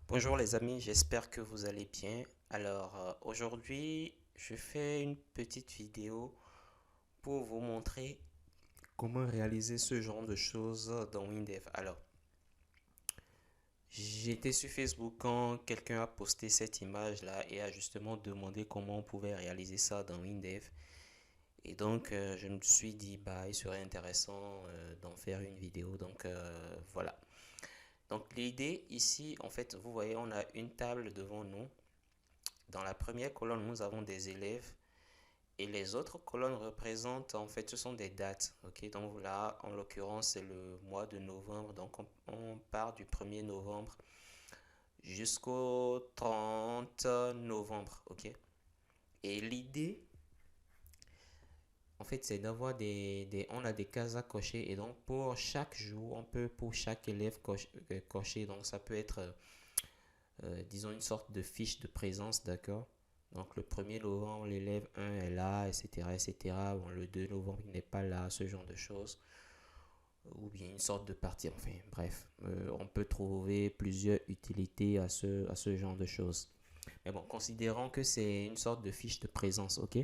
Bonjour les amis, j'espère que vous allez bien. Aujourd'hui, je fais une petite vidéo pour vous montrer comment réaliser ce genre de choses dans WinDev. J'étais sur Facebook quand quelqu'un a posté cette image-là et a justement demandé comment on pouvait réaliser ça dans WinDev. Et donc, je me suis dit, bah, il serait intéressant d'en faire une vidéo. Voilà. Donc, l'idée ici, en fait, vous voyez, on a une table devant nous. Dans la première colonne, nous avons des élèves et les autres colonnes représentent, en fait, ce sont des dates. Ok, donc là, en l'occurrence, c'est le mois de novembre. Donc, on part du 1er novembre jusqu'au 30 novembre. Ok, et l'idée, en fait, c'est d'avoir on a des cases à cocher. Et donc, pour chaque jour, on peut, pour chaque élève, cocher. Donc, ça peut être disons, une sorte de fiche de présence, d'accord? Donc le 1er novembre, l'élève 1 est là, etc., etc. Bon, le 2 novembre, il n'est pas là, ce genre de choses. Ou bien une sorte de partie, enfin bref. On peut trouver plusieurs utilités à ce genre de choses. Mais bon, considérons que c'est une sorte de fiche de présence, ok?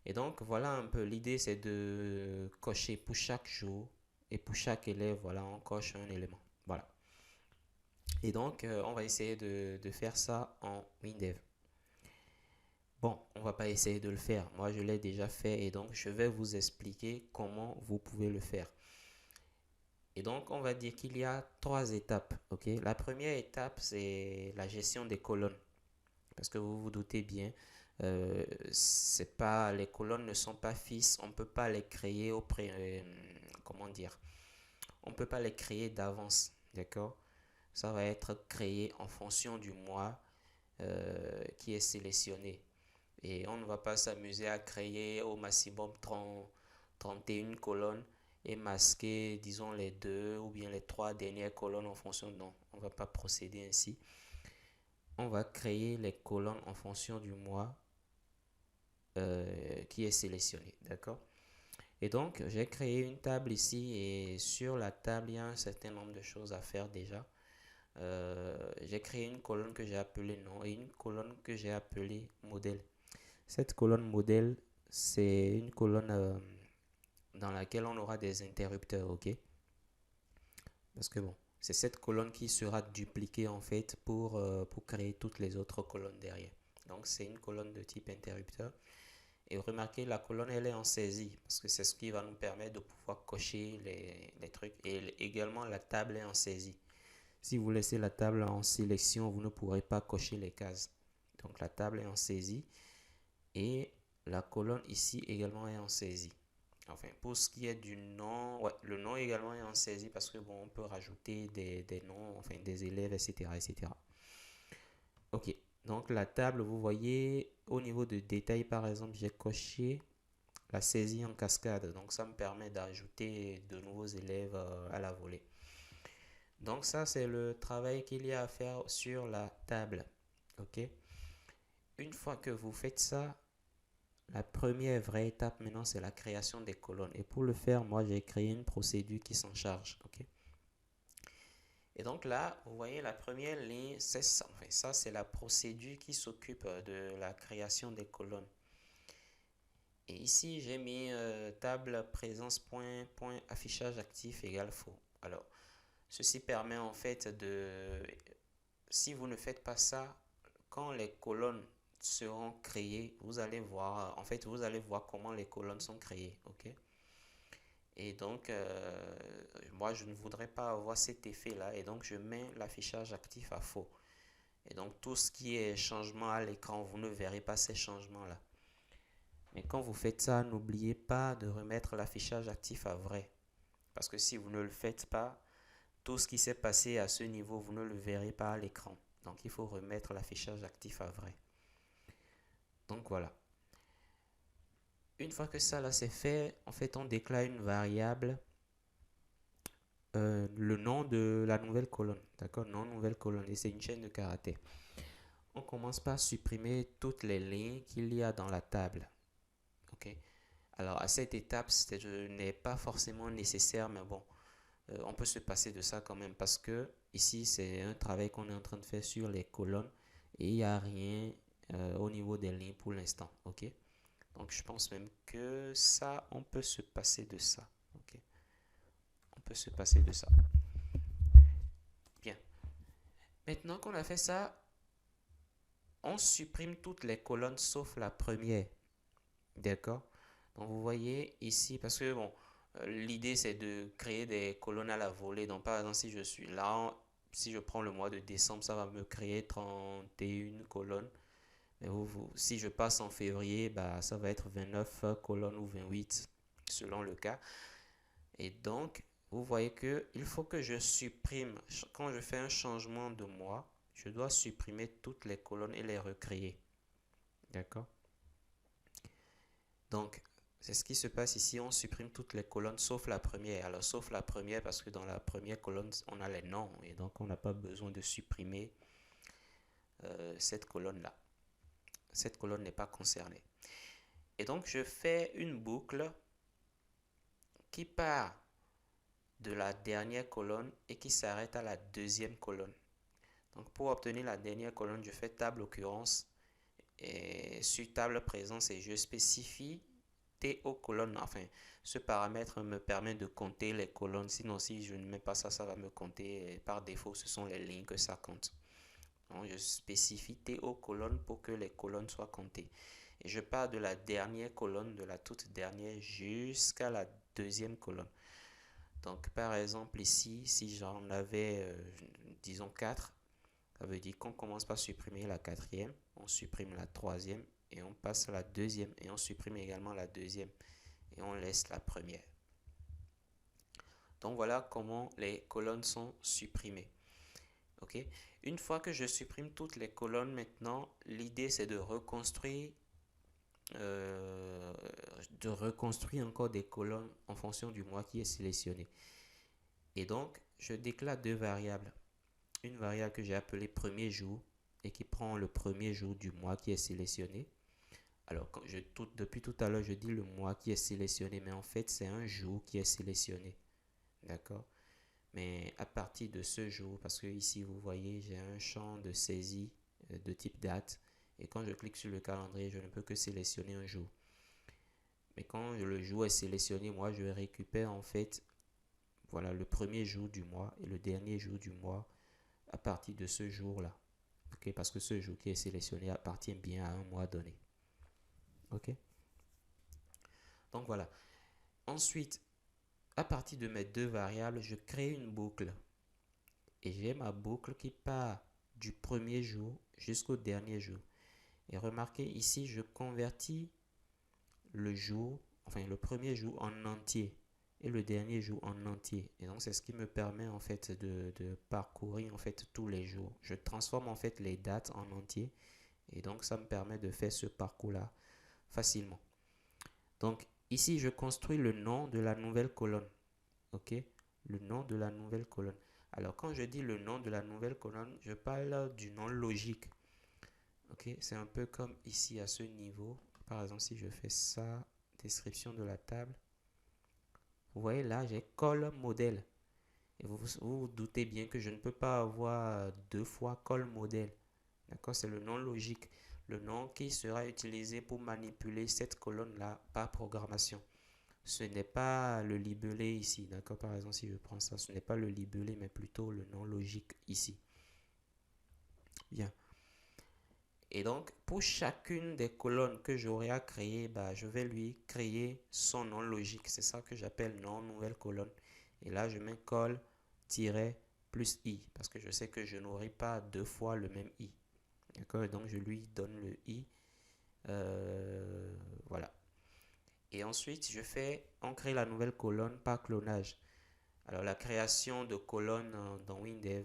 Et donc voilà un peu, l'idée c'est de cocher pour chaque jour et pour chaque élève, voilà, on coche un élément. Voilà. Et donc, on va essayer de faire ça en WinDev. Bon, on va pas essayer de le faire. Moi, je l'ai déjà fait et donc je vais vous expliquer comment vous pouvez le faire. Et donc, on va dire qu'il y a trois étapes. Ok, la première étape, c'est la gestion des colonnes. Parce que vous vous doutez bien, c'est pas, les colonnes ne sont pas fixes. On peut pas les créer comment dire? On peut pas les créer d'avance. D'accord? Ça va être créé en fonction du mois qui est sélectionné. Et on ne va pas s'amuser à créer au maximum 31 colonnes et masquer, disons, les deux ou bien les trois dernières colonnes en fonction. Non, on ne va pas procéder ainsi. On va créer les colonnes en fonction du mois qui est sélectionné. D'accord? Et donc, j'ai créé une table ici et sur la table, il y a un certain nombre de choses à faire déjà. J'ai créé une colonne que j'ai appelée nom et une colonne que j'ai appelée modèle. Cette colonne modèle, c'est une colonne dans laquelle on aura des interrupteurs, ok? Parce que bon, c'est cette colonne qui sera dupliquée en fait pour créer toutes les autres colonnes derrière. Donc c'est une colonne de type interrupteur. Et remarquez, la colonne, elle est en saisie, parce que c'est ce qui va nous permettre de pouvoir cocher les trucs. Et également, la table est en saisie. Si vous laissez la table en sélection, vous ne pourrez pas cocher les cases. Donc la table est en saisie. Et la colonne ici également est en saisie. Enfin, pour ce qui est du nom, ouais, le nom également est en saisie parce que bon, on peut rajouter des noms, enfin des élèves, etc., etc. Ok, donc la table, vous voyez, au niveau de détail, par exemple, j'ai coché la saisie en cascade. Donc ça me permet d'ajouter de nouveaux élèves à la volée. Donc ça, c'est le travail qu'il y a à faire sur la table. Ok, une fois que vous faites ça, la première vraie étape maintenant, c'est la création des colonnes. Et pour le faire, moi, j'ai créé une procédure qui s'en charge. Ok. Et donc là, vous voyez, la première ligne, c'est ça. Enfin, ça, c'est la procédure qui s'occupe de la création des colonnes. Et ici, j'ai mis table présence point affichage actif égale faux. Alors, ceci permet en fait de... Si vous ne faites pas ça, quand les colonnes seront créées, vous allez voir, en fait, vous allez voir comment les colonnes sont créées, ok? Et donc, moi, je ne voudrais pas avoir cet effet-là, et donc je mets l'affichage actif à faux. Et donc, tout ce qui est changement à l'écran, vous ne verrez pas ces changements-là. Mais quand vous faites ça, n'oubliez pas de remettre l'affichage actif à vrai. Parce que si vous ne le faites pas, tout ce qui s'est passé à ce niveau, vous ne le verrez pas à l'écran. Donc, il faut remettre l'affichage actif à vrai. Donc, voilà. Une fois que ça là c'est fait, en fait on déclare une variable, le nom de la nouvelle colonne, d'accord, non nouvelle colonne, et c'est une chaîne de caractères. On commence par supprimer toutes les lignes qu'il y a dans la table, ok. Alors à cette étape, ce n'est pas forcément nécessaire, mais bon, on peut se passer de ça quand même parce que ici, c'est un travail qu'on est en train de faire sur les colonnes et il n'y a rien au niveau des lignes pour l'instant. Ok? Donc, je pense même que ça, on peut se passer de ça. Ok? On peut se passer de ça. Bien. Maintenant qu'on a fait ça, on supprime toutes les colonnes sauf la première. D'accord? Donc vous voyez ici, parce que bon, l'idée c'est de créer des colonnes à la volée. Donc par exemple, si je suis là, si je prends le mois de décembre, ça va me créer 31 colonnes. Mais si je passe en février, bah, ça va être 29 colonnes ou 28 selon le cas. Et donc, vous voyez que il faut que je supprime, quand je fais un changement de mois, je dois supprimer toutes les colonnes et les recréer. D'accord? Donc, c'est ce qui se passe ici. On supprime toutes les colonnes sauf la première. Alors, sauf la première parce que dans la première colonne, on a les noms. Et donc, on n'a pas besoin de supprimer cette colonne-là. Cette colonne n'est pas concernée. Et donc, je fais une boucle qui part de la dernière colonne et qui s'arrête à la deuxième colonne. Donc, pour obtenir la dernière colonne, je fais table occurrence. Et sur table présence et je spécifie TO colonne. Enfin, ce paramètre me permet de compter les colonnes. Sinon, si je ne mets pas ça, ça va me compter. Et par défaut, ce sont les lignes que ça compte. Donc, je spécifie TO colonne pour que les colonnes soient comptées. Et je pars de la dernière colonne, de la toute dernière, jusqu'à la deuxième colonne. Donc, par exemple, ici, si j'en avais, disons, 4, ça veut dire qu'on commence par supprimer la quatrième, on supprime la troisième et on passe à la deuxième et on supprime également la deuxième et on laisse la première. Donc voilà comment les colonnes sont supprimées. Ok. Une fois que je supprime toutes les colonnes maintenant, l'idée c'est de reconstruire encore des colonnes en fonction du mois qui est sélectionné. Et donc je déclare deux variables. Une variable que j'ai appelée premier jour et qui prend le premier jour du mois qui est sélectionné. Alors, depuis tout à l'heure, je dis le mois qui est sélectionné, mais en fait, c'est un jour qui est sélectionné. D'accord? Mais à partir de ce jour, parce que ici, vous voyez, j'ai un champ de saisie de type date. Et quand je clique sur le calendrier, je ne peux que sélectionner un jour. Mais quand le jour est sélectionné, moi, je récupère en fait, voilà, le premier jour du mois et le dernier jour du mois à partir de ce jour-là. Ok, parce que ce jour qui est sélectionné appartient bien à un mois donné. Ok. Donc voilà. Ensuite, à partir de mes deux variables, je crée une boucle. Et j'ai ma boucle qui part du premier jour jusqu'au dernier jour. Et remarquez ici, je convertis le jour, enfin le premier jour en entier et le dernier jour en entier. Et donc c'est ce qui me permet en fait de parcourir en fait tous les jours. Je transforme en fait les dates en entier et donc ça me permet de faire ce parcours-là facilement. Donc ici je construis le nom de la nouvelle colonne. Ok, le nom de la nouvelle colonne. Alors quand je dis le nom de la nouvelle colonne, je parle du nom logique. Ok, c'est un peu comme ici à ce niveau. Par exemple, si je fais ça, description de la table, vous voyez là, j'ai col modèle. Et vous doutez bien que je ne peux pas avoir deux fois col modèle. D'accord, c'est le nom logique. Le nom qui sera utilisé pour manipuler cette colonne-là par programmation. Ce n'est pas le libellé ici. D'accord, par exemple, si je prends ça, ce n'est pas le libellé, mais plutôt le nom logique ici. Bien. Et donc, pour chacune des colonnes que j'aurai à créer, bah, je vais lui créer son nom logique. C'est ça que j'appelle nom nouvelle colonne. Et là, je mets col plus i parce que je sais que je n'aurai pas deux fois le même i. D'accord? Donc, je lui donne le i. Voilà. Et ensuite, on crée la nouvelle colonne par clonage. Alors, la création de colonnes dans WinDev,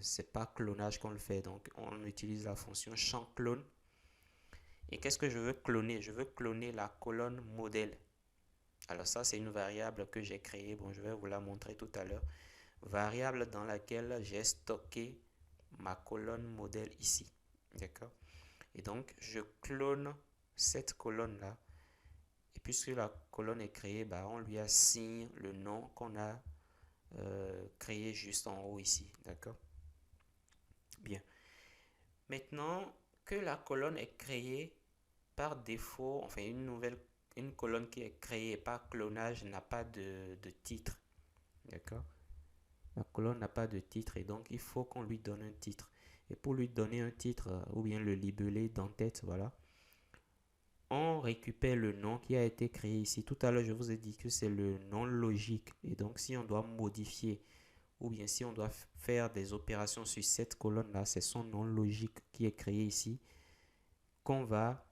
c'est pas clonage qu'on le fait. Donc, on utilise la fonction champ clone. Et qu'est-ce que je veux cloner? Je veux cloner la colonne modèle. Alors, ça, c'est une variable que j'ai créée. Bon, je vais vous la montrer tout à l'heure. Variable dans laquelle j'ai stocké ma colonne modèle ici. D'accord? Et donc, je clone cette colonne-là Et puisque la colonne est créée, bah, on lui assigne le nom qu'on a créé juste en haut ici. D'accord? Bien. Maintenant que la colonne est créée, par défaut, enfin une colonne qui est créée par clonage n'a pas de titre. D'accord? La colonne n'a pas de titre et donc il faut qu'on lui donne un titre. Et pour lui donner un titre ou bien le libeller d'en-tête, voilà, on récupère le nom qui a été créé ici. Tout à l'heure, je vous ai dit que c'est le nom logique. Et donc, si on doit modifier ou bien si on doit faire des opérations sur cette colonne-là, c'est son nom logique qui est créé ici qu'on va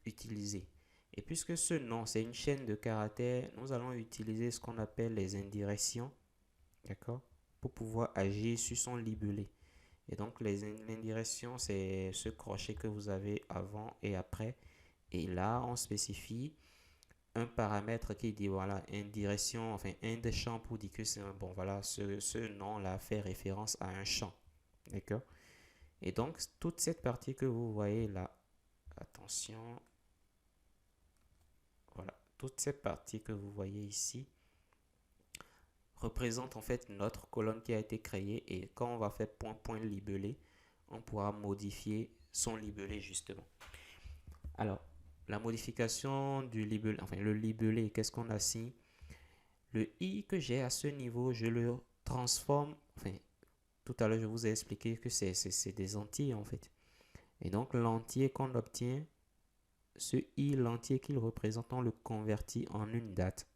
utiliser. Et puisque ce nom, c'est une chaîne de caractères, nous allons utiliser ce qu'on appelle les indirections, d'accord, pour pouvoir agir sur son libellé. Et donc, les indirections, c'est ce crochet que vous avez avant et après. Et là, on spécifie un paramètre qui dit, voilà, indirection, enfin, un des champs pour dire que c'est un, bon, voilà, ce nom-là fait référence à un champ. D'accord? Et donc, toute cette partie que vous voyez là, attention, voilà, toute cette partie que vous voyez ici représente en fait notre colonne qui a été créée et quand on va faire point point libellé, on pourra modifier son libellé justement. Alors, la modification du libellé, enfin le libellé, qu'est-ce qu'on assigne? Le i que j'ai à ce niveau, je le transforme, enfin tout à l'heure je vous ai expliqué que c'est des entiers en fait. Et donc l'entier qu'on obtient, ce i, l'entier qu'il représente, on le convertit en une date.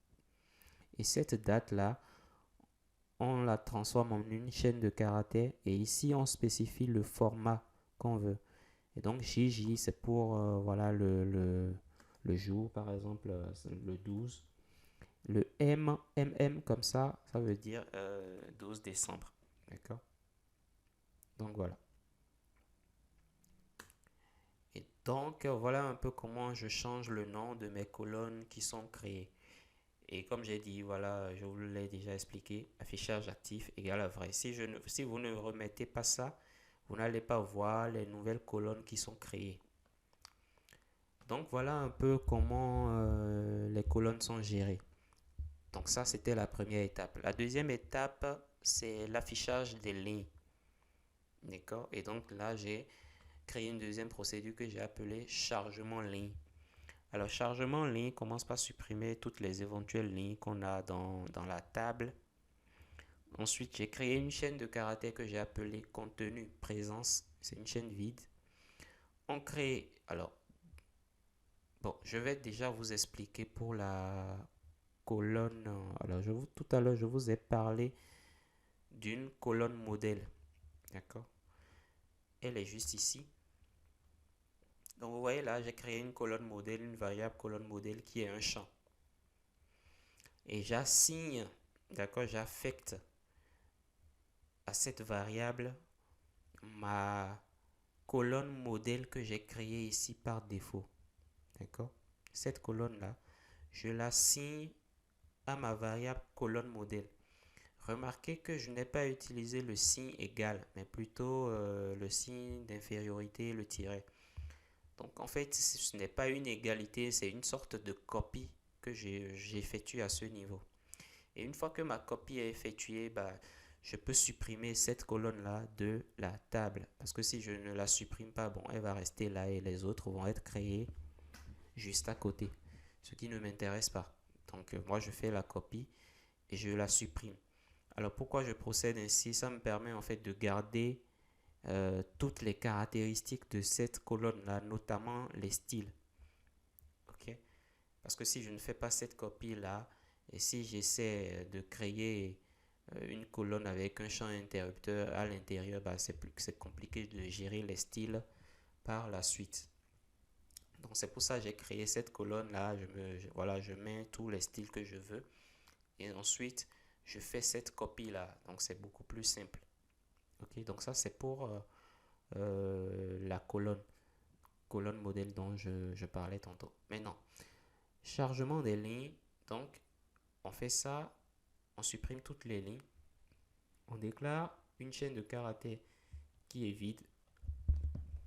Et cette date-là, on la transforme en une chaîne de caractères et ici on spécifie le format qu'on veut. Et donc JJ c'est pour voilà le jour par exemple le 12. Le MM comme ça veut dire 12 décembre. D'accord? Donc voilà. Et donc voilà un peu comment je change le nom de mes colonnes qui sont créées. Et comme j'ai dit, voilà, je vous l'ai déjà expliqué, affichage actif égale à vrai. Si vous ne remettez pas ça, vous n'allez pas voir les nouvelles colonnes qui sont créées. Donc voilà un peu comment les colonnes sont gérées. Donc ça, c'était la première étape. La deuxième étape, c'est l'affichage des lignes. D'accord? Et donc là, j'ai créé une deuxième procédure que j'ai appelée chargement ligne. Alors, chargement ligne commence par supprimer toutes les éventuelles lignes qu'on a dans la table. Ensuite, j'ai créé une chaîne de caractères que j'ai appelée contenu présence. C'est une chaîne vide. On crée, alors, bon, je vais déjà vous expliquer pour la colonne. Alors, tout à l'heure, je vous ai parlé d'une colonne modèle. D'accord? Elle est juste ici. Donc, vous voyez là, j'ai créé une colonne modèle, une variable colonne modèle qui est un champ. Et j'assigne, d'accord, j'affecte à cette variable ma colonne modèle que j'ai créée ici par défaut. D'accord? Cette colonne-là, je l'assigne à ma variable colonne modèle. Remarquez que je n'ai pas utilisé le signe égal, mais plutôt le signe d'infériorité, le tiret. Donc en fait, ce n'est pas une égalité, c'est une sorte de copie que j'effectue à ce niveau. Et une fois que ma copie est effectuée, bah, je peux supprimer cette colonne-là de la table. Parce que si je ne la supprime pas, bon, elle va rester là et les autres vont être créés juste à côté. Ce qui ne m'intéresse pas. Donc moi, je fais la copie et je la supprime. Alors pourquoi je procède ainsi? Ça me permet en fait de garder toutes les caractéristiques de cette colonne-là, notamment les styles. Ok? Parce que si je ne fais pas cette copie-là, et si j'essaie de créer une colonne avec un champ interrupteur à l'intérieur, bah, c'est compliqué de gérer les styles par la suite. Donc c'est pour ça que j'ai créé cette colonne-là. Voilà, je mets tous les styles que je veux. Et ensuite, je fais cette copie-là. Donc c'est beaucoup plus simple. Ok, donc ça c'est pour la colonne modèle dont je parlais tantôt. Maintenant, chargement des lignes. Donc, on fait ça, on supprime toutes les lignes. On déclare une chaîne de caractères qui est vide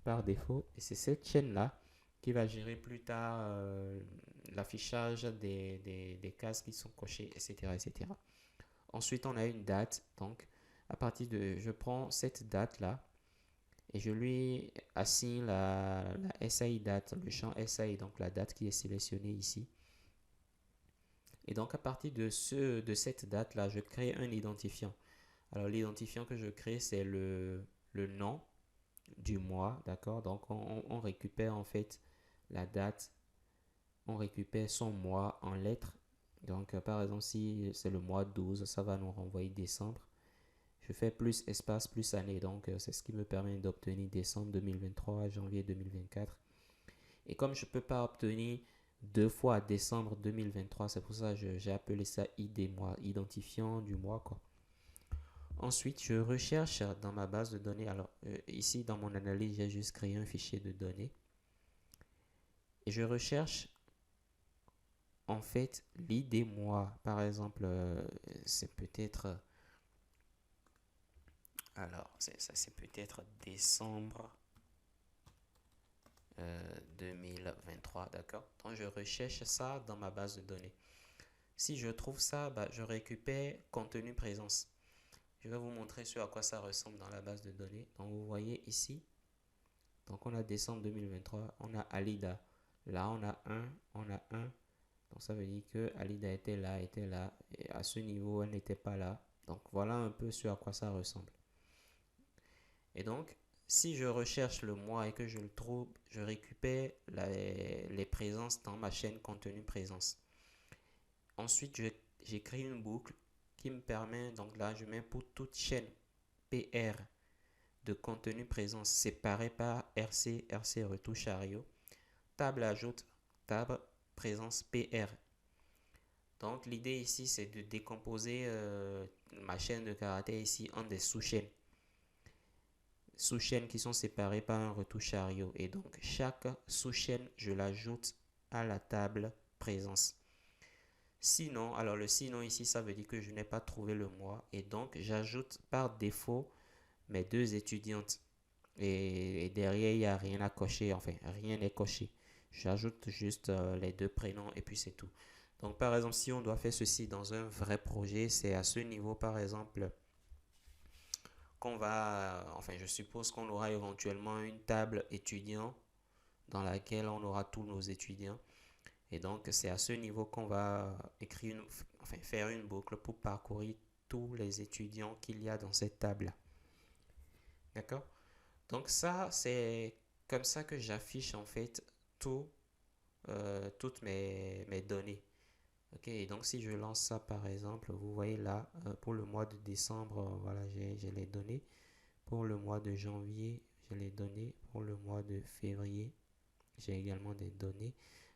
par défaut. Et c'est cette chaîne-là qui va gérer plus tard l'affichage des cases qui sont cochées, etc., etc. Ensuite, on a une date. Donc, à partir de, je prends cette date-là et je lui assigne la SAI date, le champ SAI, donc la date qui est sélectionnée ici. Et donc, à partir de cette date-là, je crée un identifiant. Alors, l'identifiant que je crée, c'est le nom du mois, d'accord? Donc, on récupère en fait la date, on récupère son mois en lettres. Donc, par exemple, si c'est le mois 12, ça va nous renvoyer décembre. Je fais plus espace, plus année. Donc, c'est ce qui me permet d'obtenir décembre 2023, janvier 2024. Et comme je ne peux pas obtenir deux fois décembre 2023, c'est pour ça que j'ai appelé ça ID mois, identifiant du mois, quoi. Ensuite, je recherche dans ma base de données. Alors, ici, dans mon analyse, j'ai juste créé un fichier de données. Et je recherche, en fait, l'ID mois. Par exemple, c'est peut-être... Alors, ça, c'est peut-être décembre 2023, d'accord? Donc, je recherche ça dans ma base de données. Si je trouve ça, bah, je récupère contenu présence. Je vais vous montrer à quoi ça ressemble dans la base de données. Donc, vous voyez ici, donc on a décembre 2023, on a Alida. Là, on a un. Donc, ça veut dire que Alida était là, et à ce niveau, elle n'était pas là. Donc, voilà un peu à quoi ça ressemble. Et donc, si je recherche le mois et que je le trouve, je récupère les présences dans ma chaîne contenu présence. Ensuite, j'écris une boucle qui me permet, donc là, je mets pour toute chaîne PR de contenu présence séparée par RC, RC retouche chariot, table ajoute, table présence PR. Donc, l'idée ici, c'est de décomposer ma chaîne de caractères ici en des sous-chaînes. Sous-chaînes qui sont séparées par un retouche chariot. Et donc, chaque sous-chaîne, je l'ajoute à la table présence. Sinon, alors le sinon ici, ça veut dire que je n'ai pas trouvé le mois. Et donc, j'ajoute par défaut mes deux étudiantes. Et derrière, il n'y a rien à cocher. Enfin, rien n'est coché. J'ajoute juste les deux prénoms et puis c'est tout. Donc, par exemple, si on doit faire ceci dans un vrai projet, c'est à ce niveau, par exemple, qu'on va... Enfin, je suppose qu'on aura éventuellement une table étudiant dans laquelle on aura tous nos étudiants. Et donc, c'est à ce niveau qu'on va faire une boucle pour parcourir tous les étudiants qu'il y a dans cette table. D'accord? Donc, ça, c'est comme ça que j'affiche en fait toutes mes données. Ok, et donc si je lance ça par exemple, vous voyez là, pour le mois de décembre, voilà, j'ai les données. Pour le mois de janvier, j'ai les données. Pour le mois de février, j'ai également des données.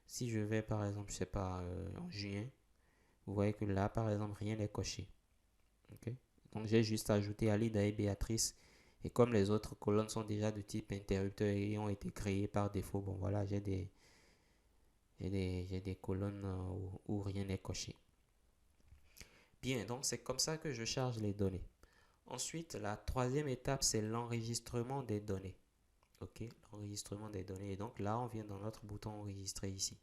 Si je vais par exemple, je sais pas, en juin, vous voyez que là par exemple, rien n'est coché. Okay? Donc j'ai juste ajouté Alida et Béatrice. Et comme les autres colonnes sont déjà de type interrupteur et ont été créées par défaut, bon voilà, j'ai des colonnes où rien n'est coché. Bien, donc c'est comme ça que je charge les données. Ensuite, la troisième étape, c'est l'enregistrement des données. Ok, l'enregistrement des données. Et donc là, on vient dans notre bouton enregistrer ici.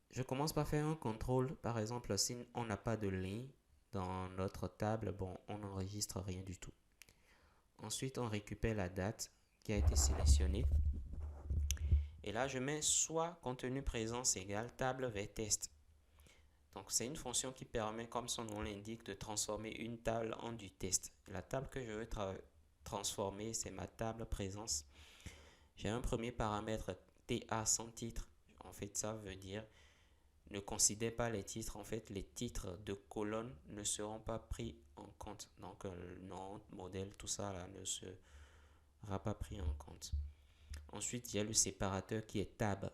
Je commence par faire un contrôle. Par exemple, si on n'a pas de ligne dans notre table, bon, on n'enregistre rien du tout. Ensuite, on récupère la date qui a été sélectionnée. Et là, je mets soit contenu présence égale table vers test. Donc, c'est une fonction qui permet, comme son nom l'indique, de transformer une table en du test. La table que je veux transformer, c'est ma table présence. J'ai un premier paramètre TA sans titre. En fait, ça veut dire ne considère pas les titres. En fait, les titres de colonnes ne seront pas pris en compte. Donc, nom, modèle, tout ça là, ne sera pas pris en compte. Ensuite, il y a le séparateur qui est tab.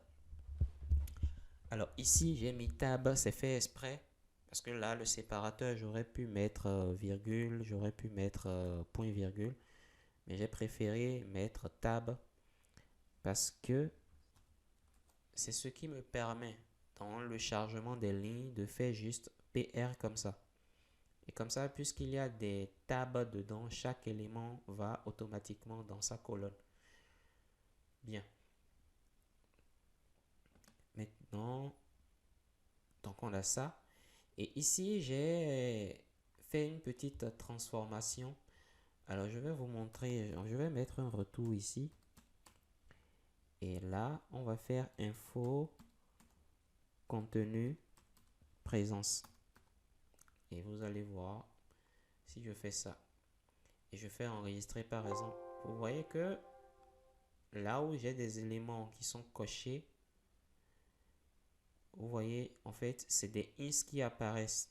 Alors ici, j'ai mis tab, c'est fait exprès. Parce que là, le séparateur, j'aurais pu mettre virgule, j'aurais pu mettre point virgule. Mais j'ai préféré mettre tab parce que c'est ce qui me permet, dans le chargement des lignes, de faire juste PR comme ça. Et comme ça, puisqu'il y a des tabs dedans, chaque élément va automatiquement dans sa colonne. Bien. Maintenant, donc on a ça. Et ici, j'ai fait une petite transformation. Alors, je vais vous montrer. Je vais mettre un retour ici. Et là, on va faire info, contenu, présence. Et vous allez voir, si je fais ça et je fais enregistrer par exemple, vous voyez que là où j'ai des éléments qui sont cochés, vous voyez, en fait, c'est des ins qui apparaissent.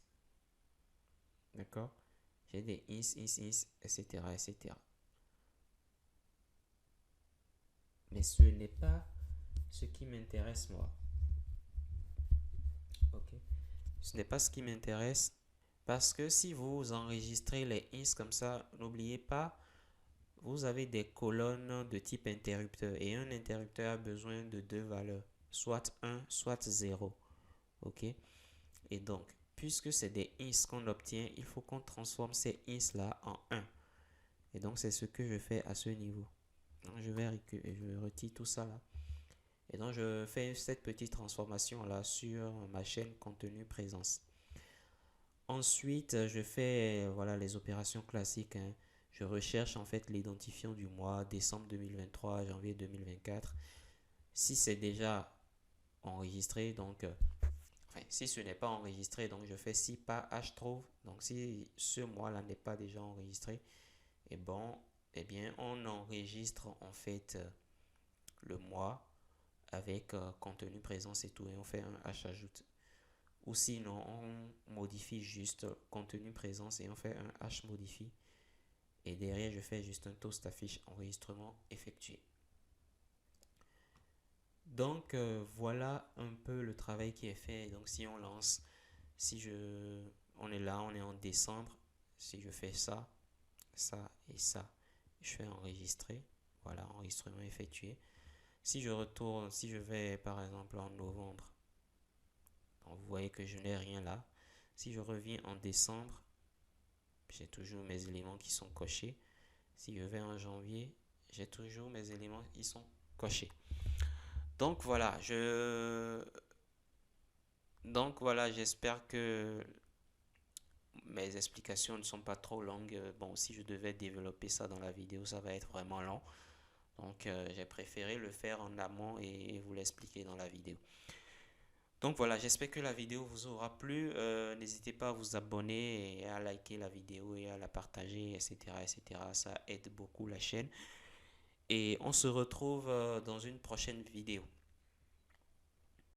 D'accord? J'ai des ins, etc., etc. Mais ce n'est pas ce qui m'intéresse, moi. Ok? Ce n'est pas ce qui m'intéresse. Parce que si vous enregistrez les ins comme ça, n'oubliez pas, vous avez des colonnes de type interrupteur. Et un interrupteur a besoin de deux valeurs. Soit 1, soit 0. Ok? Et donc, puisque c'est des ins qu'on obtient, il faut qu'on transforme ces ins là en 1. Et donc, c'est ce que je fais à ce niveau. Donc, je retire tout ça là. Et donc, je fais cette petite transformation là sur ma chaîne contenu présence. Ensuite, je fais voilà, les opérations classiques, hein. Je recherche en fait l'identifiant du mois, décembre 2023, janvier 2024. Si c'est déjà enregistré, donc enfin, si ce n'est pas enregistré, donc je fais si pas h trouve. Donc si ce mois-là n'est pas déjà enregistré, et bon, eh bien on enregistre en fait le mois avec contenu présence et tout, et on fait un h ajoute. Ou sinon, on modifie juste contenu présence et on fait un h modifie. Et derrière, je fais juste un toast affiche enregistrement effectué. Donc voilà un peu le travail qui est fait. Donc si on lance, on est là, on est en décembre. Si je fais ça, ça et ça, je fais enregistrer. Voilà, enregistrement effectué. Si je retourne, si je vais par exemple en novembre, donc vous voyez que je n'ai rien là. Si je reviens en décembre, j'ai toujours mes éléments qui sont cochés. Si je vais en janvier, j'ai toujours mes éléments qui sont cochés. Donc voilà, j'espère que mes explications ne sont pas trop longues. Bon, si je devais développer ça dans la vidéo, ça va être vraiment long. Donc j'ai préféré le faire en amont et vous l'expliquer dans la vidéo. Donc voilà, j'espère que la vidéo vous aura plu. N'hésitez pas à vous abonner et à liker la vidéo et à la partager, etc., etc. Ça aide beaucoup la chaîne. Et on se retrouve dans une prochaine vidéo.